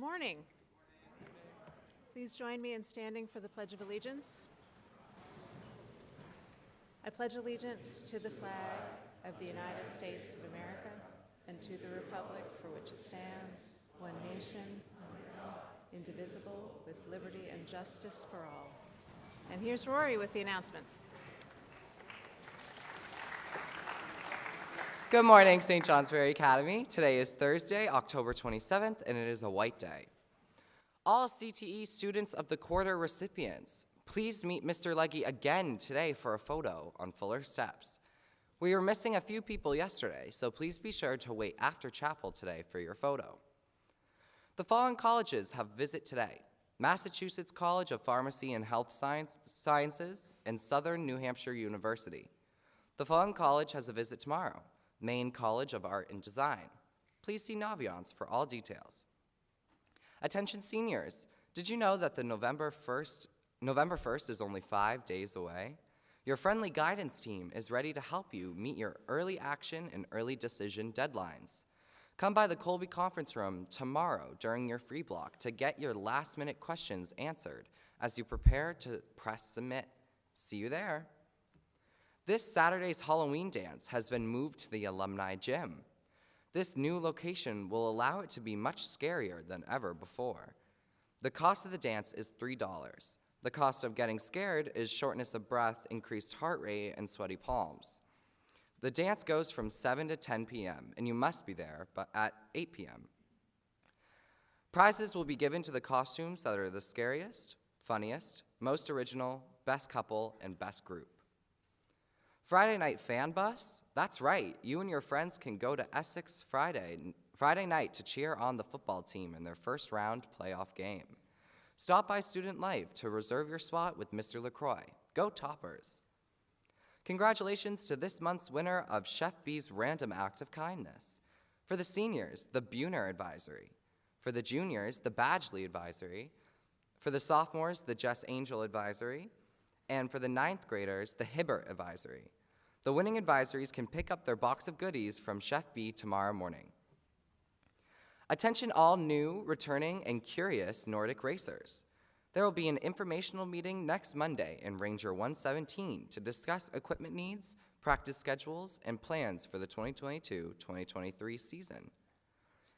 Good morning. Please join me in standing for the Pledge of Allegiance. I pledge allegiance to the flag of the United States of America and to the republic for which it stands, one nation, indivisible, with liberty and justice for all. And here's Rory with the announcements. Good morning, St. Johnsbury Academy. Today is Thursday, October 27th, and it is a white day. All CTE students of the quarter recipients, please meet Mr. Legge again today for a photo on Fuller Steps. We were missing a few people yesterday, so please be sure to wait after chapel today for your photo. The following colleges have visit today: Massachusetts College of Pharmacy and Health Sciences and Southern New Hampshire University. The following college has a visit tomorrow: Maine College of Art and Design. Please see Naviance for all details. Attention seniors, did you know that the November 1st is only 5 days away? Your friendly guidance team is ready to help you meet your early action and early decision deadlines. Come by the Colby Conference Room tomorrow during your free block to get your last-minute questions answered as you prepare to press submit. See you there. This Saturday's Halloween dance has been moved to the Alumni Gym. This new location will allow it to be much scarier than ever before. The cost of the dance is $3. The cost of getting scared is shortness of breath, increased heart rate, and sweaty palms. The dance goes from 7 to 10 p.m., and you must be there at 8 p.m. Prizes will be given to the costumes that are the scariest, funniest, most original, best couple, and best group. Friday night fan bus? That's right, you and your friends can go to Essex Friday night to cheer on the football team in their first round playoff game. Stop by Student Life to reserve your spot with Mr. LaCroix. Go Toppers! Congratulations to this month's winner of Chef B's Random Act of Kindness. For the seniors, the Buhner Advisory. For the juniors, the Badgley Advisory. For the sophomores, the Jess Angel Advisory. And for the 9th graders, the Hibbert Advisory. The winning advisories can pick up their box of goodies from Chef B tomorrow morning. Attention all new, returning, and curious Nordic racers. There will be an informational meeting next Monday in Ranger 117 to discuss equipment needs, practice schedules, and plans for the 2022-2023 season.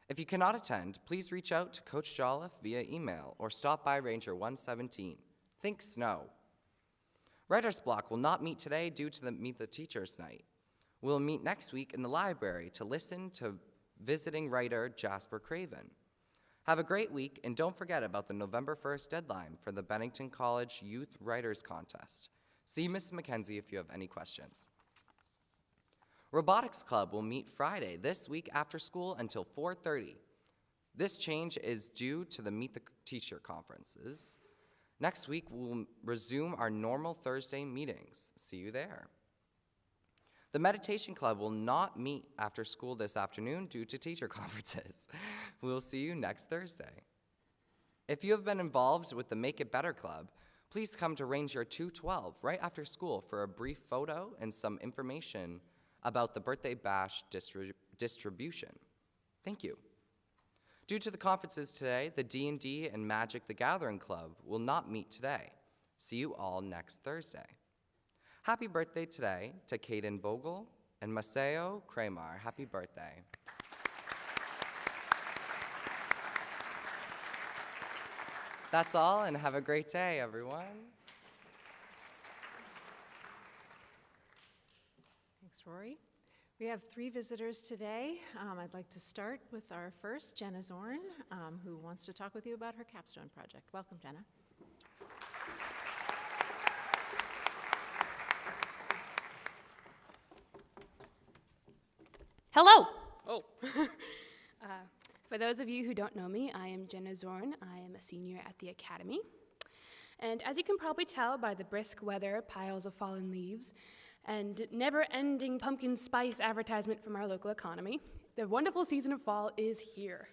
If you cannot attend, please reach out to Coach Jolliffe via email or stop by Ranger 117. Think snow. Writer's Block will not meet today due to the Meet the Teachers night. We'll meet next week in the library to listen to visiting writer Jasper Craven. Have a great week, and don't forget about the November 1st deadline for the Bennington College Youth Writers Contest. See Ms. McKenzie if you have any questions. Robotics Club will meet Friday this week after school until 4:30. This change is due to the Meet the Teacher conferences. Next week, we'll resume our normal Thursday meetings. See you there. The Meditation Club will not meet after school this afternoon due to teacher conferences. We'll see you next Thursday. If you have been involved with the Make It Better Club, please come to Ranger 212 right after school for a brief photo and some information about the birthday bash distribution. Thank you. Due to the conferences today, the D&D and Magic the Gathering Club will not meet today. See you all next Thursday. Happy birthday today to Caden Vogel and Maceo Kramer. Happy birthday. That's all, and have a great day, everyone. Thanks, Rory. We have 3 visitors today. I'd like to start with our first, Jenna Zorn, who wants to talk with you about her capstone project. Welcome, Jenna. Hello! Oh. For those of you who don't know me, I am Jenna Zorn. I am a senior at the Academy. And as you can probably tell by the brisk weather, piles of fallen leaves, and never-ending pumpkin spice advertisement from our local economy, the wonderful season of fall is here.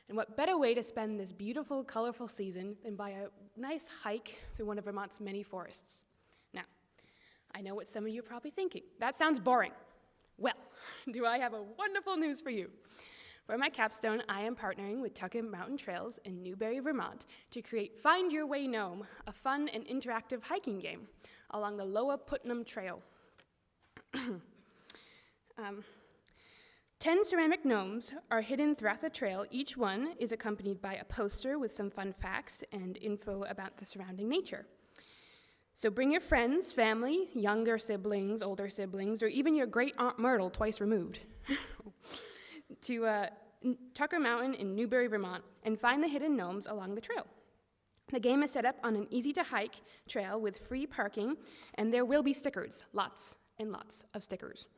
And what better way to spend this beautiful, colorful season than by a nice hike through one of Vermont's many forests. Now, I know what some of you are probably thinking. That sounds boring. Well, do I have a wonderful news for you. For my capstone, I am partnering with Tucket Mountain Trails in Newbury, Vermont to create Find Your Way Gnome, a fun and interactive hiking game along the Lower Putnam Trail. 10 ceramic gnomes are hidden throughout the trail. Each one is accompanied by a poster with some fun facts and info about the surrounding nature. So bring your friends, family, younger siblings, older siblings, or even your great Aunt Myrtle twice removed to Tucker Mountain in Newbury, Vermont, and find the hidden gnomes along the trail. The game is set up on an easy-to-hike trail with free parking, and there will be stickers, lots and lots of stickers.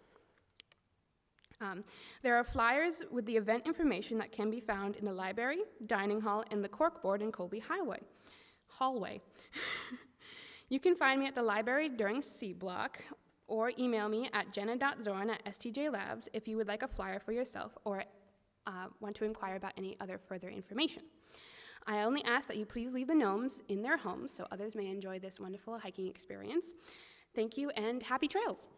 There are flyers with the event information that can be found in the library, dining hall, and the corkboard in Colby hallway. You can find me at the library during C block, or email me at jenna.zorn@stjlabs if you would like a flyer for yourself or want to inquire about any other further information. I only ask that you please leave the gnomes in their homes so others may enjoy this wonderful hiking experience. Thank you and happy trails.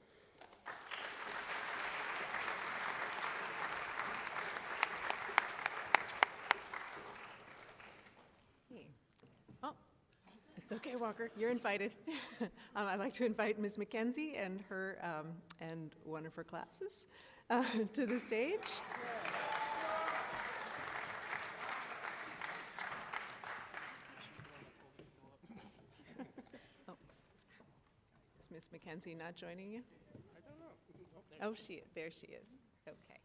It's okay, Walker. You're invited. I'd like to invite Ms. McKenzie and her and one of her classes to the stage. Oh. Is Ms. McKenzie not joining you? I don't know. Oh, there she is. Okay.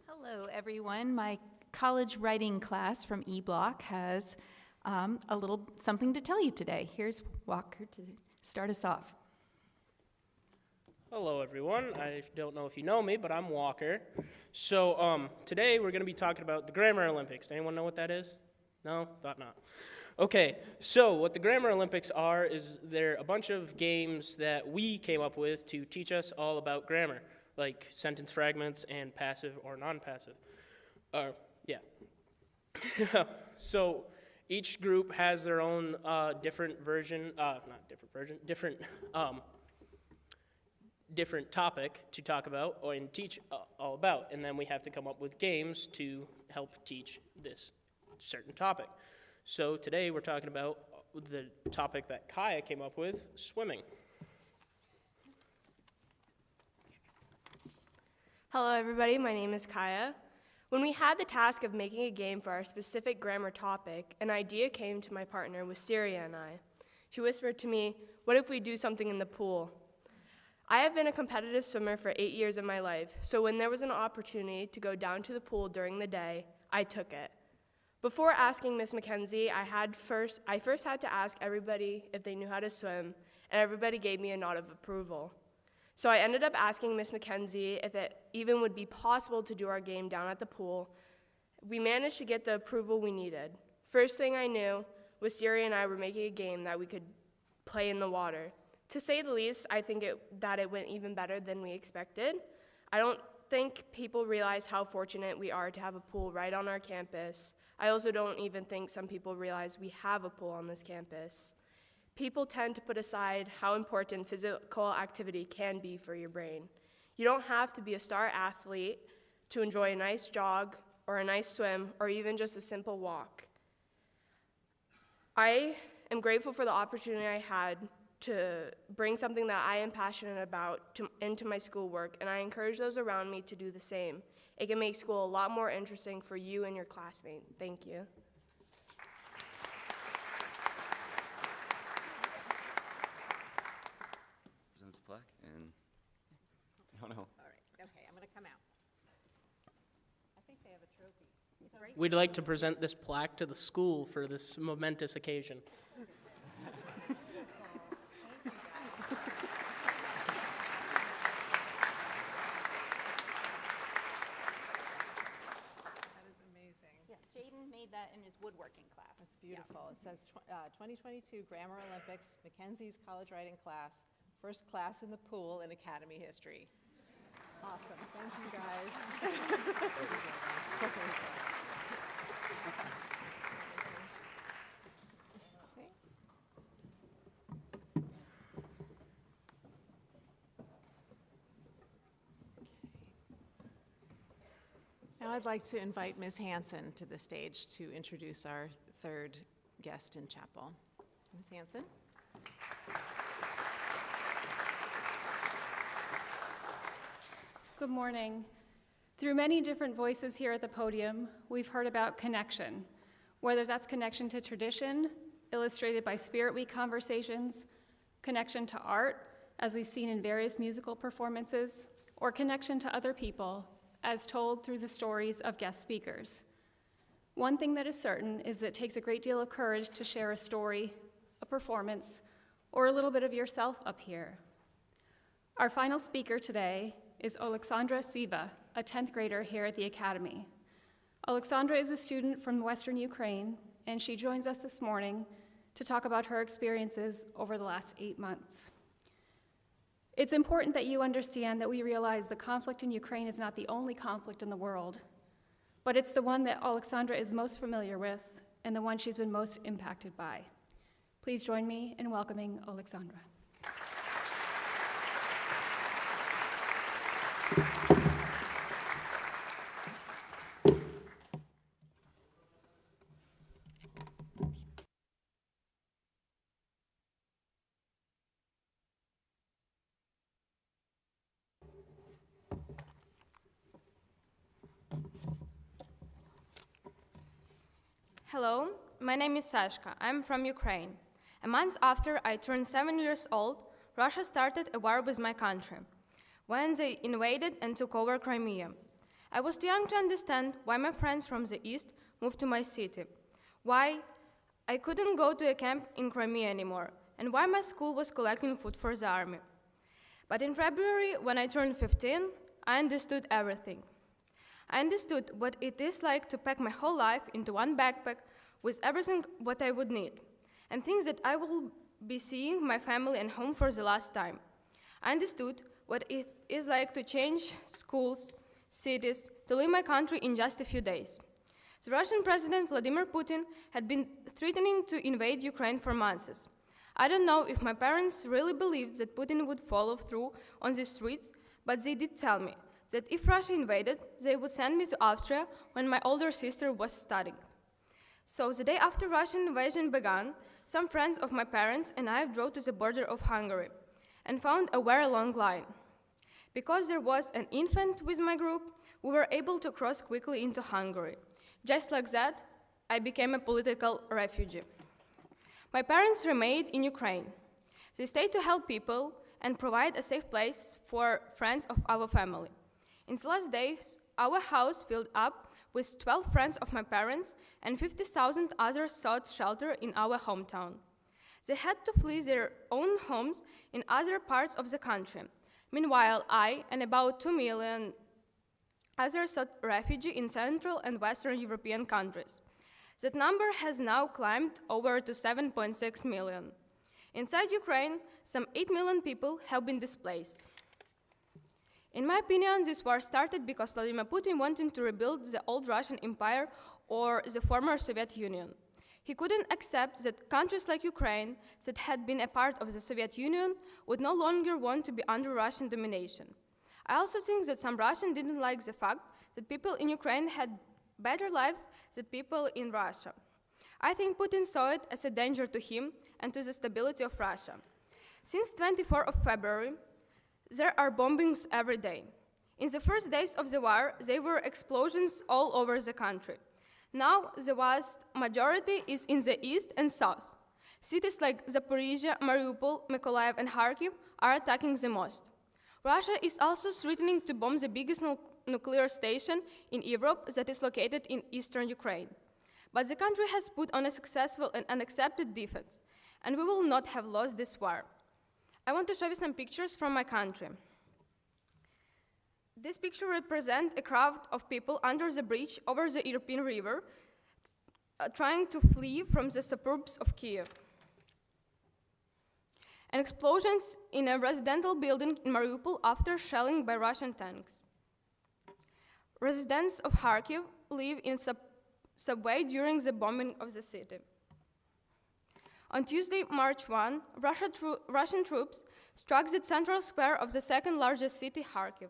Hello, everyone. My college writing class from E-Block has a little something to tell you today. Here's Walker to start us off. Hello, everyone. I don't know if you know me, but I'm Walker. So today we're going to be talking about the Grammar Olympics. Anyone know what that is? No? Thought not. Okay, so what the Grammar Olympics are is they're a bunch of games that we came up with to teach us all about grammar, like sentence fragments and passive or non-passive. Yeah. So each group has their own different topic to talk about and teach all about, and then we have to come up with games to help teach this certain topic. So today we're talking about the topic that Kaya came up with, swimming. Hello everybody, my name is Kaya. When we had the task of making a game for our specific grammar topic, an idea came to my partner, Wisteria, and I. She whispered to me, "What if we do something in the pool?" I have been a competitive swimmer for 8 years of my life, so when there was an opportunity to go down to the pool during the day, I took it. Before asking Miss McKenzie, I first had to ask everybody if they knew how to swim, and everybody gave me a nod of approval. So I ended up asking Miss McKenzie if it even would be possible to do our game down at the pool. We managed to get the approval we needed. First thing I knew, Wisteria and I were making a game that we could play in the water. To say the least, I think that it went even better than we expected. I don't think people realize how fortunate we are to have a pool right on our campus. I also don't even think some people realize we have a pool on this campus. People tend to put aside how important physical activity can be for your brain. You don't have to be a star athlete to enjoy a nice jog or a nice swim or even just a simple walk. I am grateful for the opportunity I had to bring something that I am passionate about into my schoolwork, and I encourage those around me to do the same. It can make school a lot more interesting for you and your classmates. Thank you. Presents plaque and oh no. All right. Okay, I'm going to come out. I think they have a trophy. It's right. We'd like to present this plaque to the school for this momentous occasion. That is amazing. Yeah, Jaden made that in his woodworking class. That's beautiful. It says 2022 Grammar Olympics, Mackenzie's college writing class, first class in the pool in Academy history. Awesome. Thank you, guys. Okay. Now I'd like to invite Ms. Hanson to the stage to introduce our third guest in chapel. Ms. Hanson. Good morning. Through many different voices here at the podium, we've heard about connection, whether that's connection to tradition, illustrated by Spirit Week conversations, connection to art, as we've seen in various musical performances, or connection to other people, as told through the stories of guest speakers. One thing that is certain is that it takes a great deal of courage to share a story, a performance, or a little bit of yourself up here. Our final speaker today is Alexandra Siva, a 10th grader here at the Academy. Alexandra is a student from Western Ukraine, and she joins us this morning to talk about her experiences over the last 8 months. It's important that you understand that we realize the conflict in Ukraine is not the only conflict in the world, but it's the one that Alexandra is most familiar with and the one she's been most impacted by. Please join me in welcoming Alexandra. Hello, my name is Sashka. I'm from Ukraine. A month after I turned 7 years old, Russia started a war with my country, when they invaded and took over Crimea. I was too young to understand why my friends from the east moved to my city, why I couldn't go to a camp in Crimea anymore, and why my school was collecting food for the army. But in February, when I turned 15, I understood everything. I understood what it is like to pack my whole life into one backpack with everything what I would need, and things that I will be seeing my family and home for the last time. I understood what it is like to change schools, cities, to leave my country in just a few days. The Russian President Vladimir Putin had been threatening to invade Ukraine for months. I don't know if my parents really believed that Putin would follow through on these threats, but they did tell me that if Russia invaded, they would send me to Austria when my older sister was studying. So the day after Russian invasion began, some friends of my parents and I drove to the border of Hungary and found a very long line. Because there was an infant with my group, we were able to cross quickly into Hungary. Just like that, I became a political refugee. My parents remained in Ukraine. They stayed to help people and provide a safe place for friends of our family. In the last days, our house filled up with 12 friends of my parents, and 50,000 others sought shelter in our hometown. They had to flee their own homes in other parts of the country. Meanwhile, I and about 2 million others sought refuge in Central and Western European countries. That number has now climbed over to 7.6 million. Inside Ukraine, some 8 million people have been displaced. In my opinion, this war started because Vladimir Putin wanted to rebuild the old Russian Empire or the former Soviet Union. He couldn't accept that countries like Ukraine, that had been a part of the Soviet Union, would no longer want to be under Russian domination. I also think that some Russians didn't like the fact that people in Ukraine had better lives than people in Russia. I think Putin saw it as a danger to him and to the stability of Russia. Since 24th of February, there are bombings every day. In the first days of the war, there were explosions all over the country. Now, the vast majority is in the east and south. Cities like Zaporizhia, Mariupol, Mykolaiv, and Kharkiv are attacking the most. Russia is also threatening to bomb the biggest nuclear station in Europe that is located in eastern Ukraine. But the country has put on a successful and unaccepted defense, and we will not have lost this war. I want to show you some pictures from my country. This picture represents a crowd of people under the bridge over the European River, trying to flee from the suburbs of Kiev. And explosions in a residential building in Mariupol after shelling by Russian tanks. Residents of Kharkiv live in subway during the bombing of the city. On Tuesday, March 1, Russian troops struck the central square of the second largest city, Kharkiv.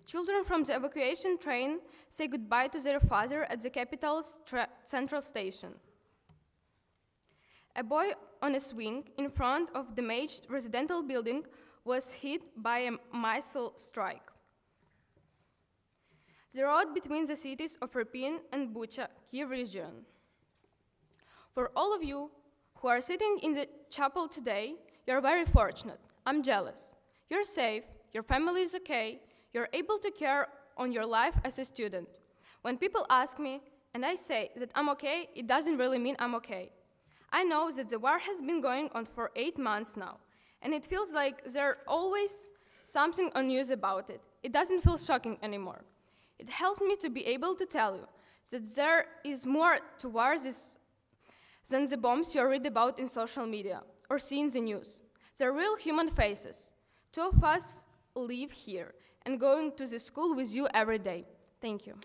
Children from the evacuation train say goodbye to their father at the capital's central station. A boy on a swing in front of the damaged residential building was hit by a missile strike. The road between the cities of Irpin and Bucha, Kiev region. For all of you who are sitting in the chapel today, you're very fortunate. I'm jealous. You're safe, your family is okay, you're able to care on your life as a student. When people ask me, and I say that I'm okay, it doesn't really mean I'm okay. I know that the war has been going on for 8 months now, and it feels like there's always something on news about it. It doesn't feel shocking anymore. It helped me to be able to tell you that there is more to war than the bombs you read about in social media or see in the news. They're real human faces. 2 of us live here and going to the school with you every day. Thank you.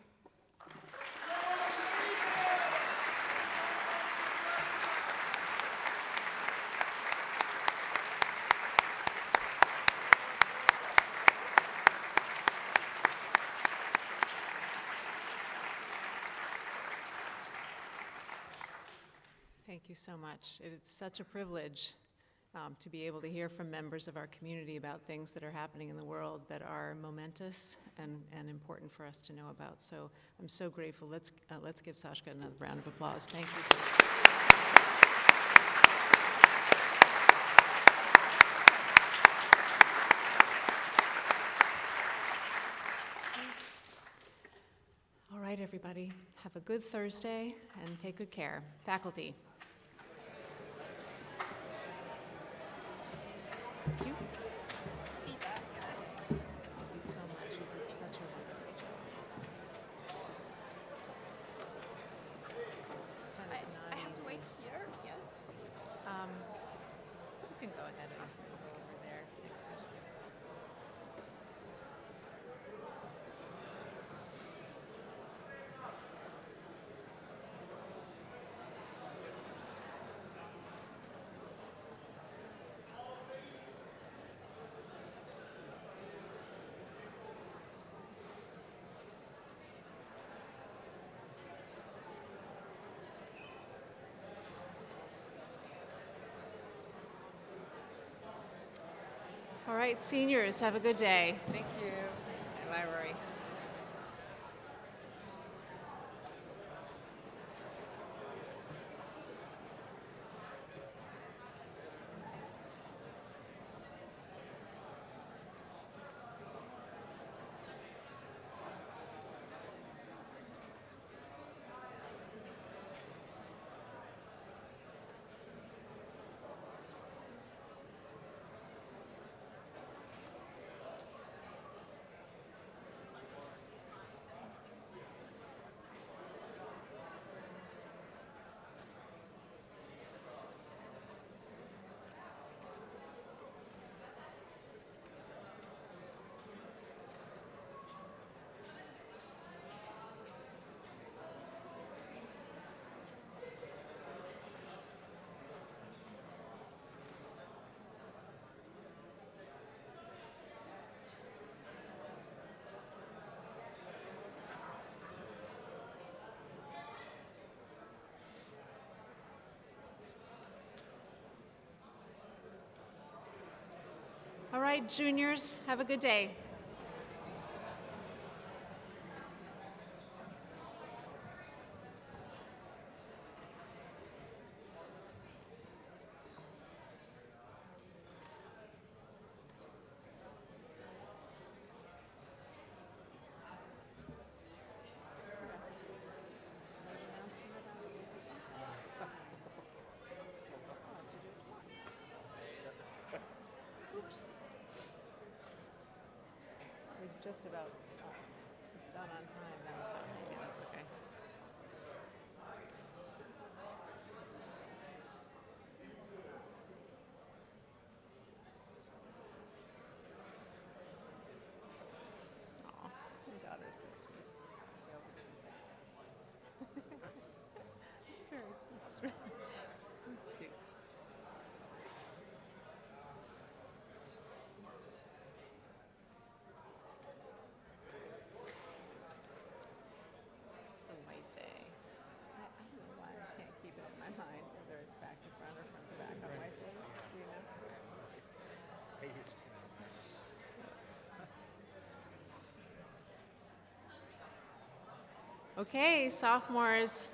Thank you so much. It's such a privilege to be able to hear from members of our community about things that are happening in the world that are momentous and important for us to know about. So I'm so grateful. Let's give Sashka another round of applause. Thank you. All right, everybody. Have a good Thursday and take good care. Faculty. It's you. Thank you so much. You did such a wonderful job. That is not I have to easy. wait here, yes? You can go ahead and go over there. Exit. All right, seniors, have a good day. Thank you. Bye, Rory. All right, juniors, have a good day. Oops. We're just about done on time then, so yeah, that's okay. Aw, my daughter's so sweet. It's very cute. Okay, sophomores,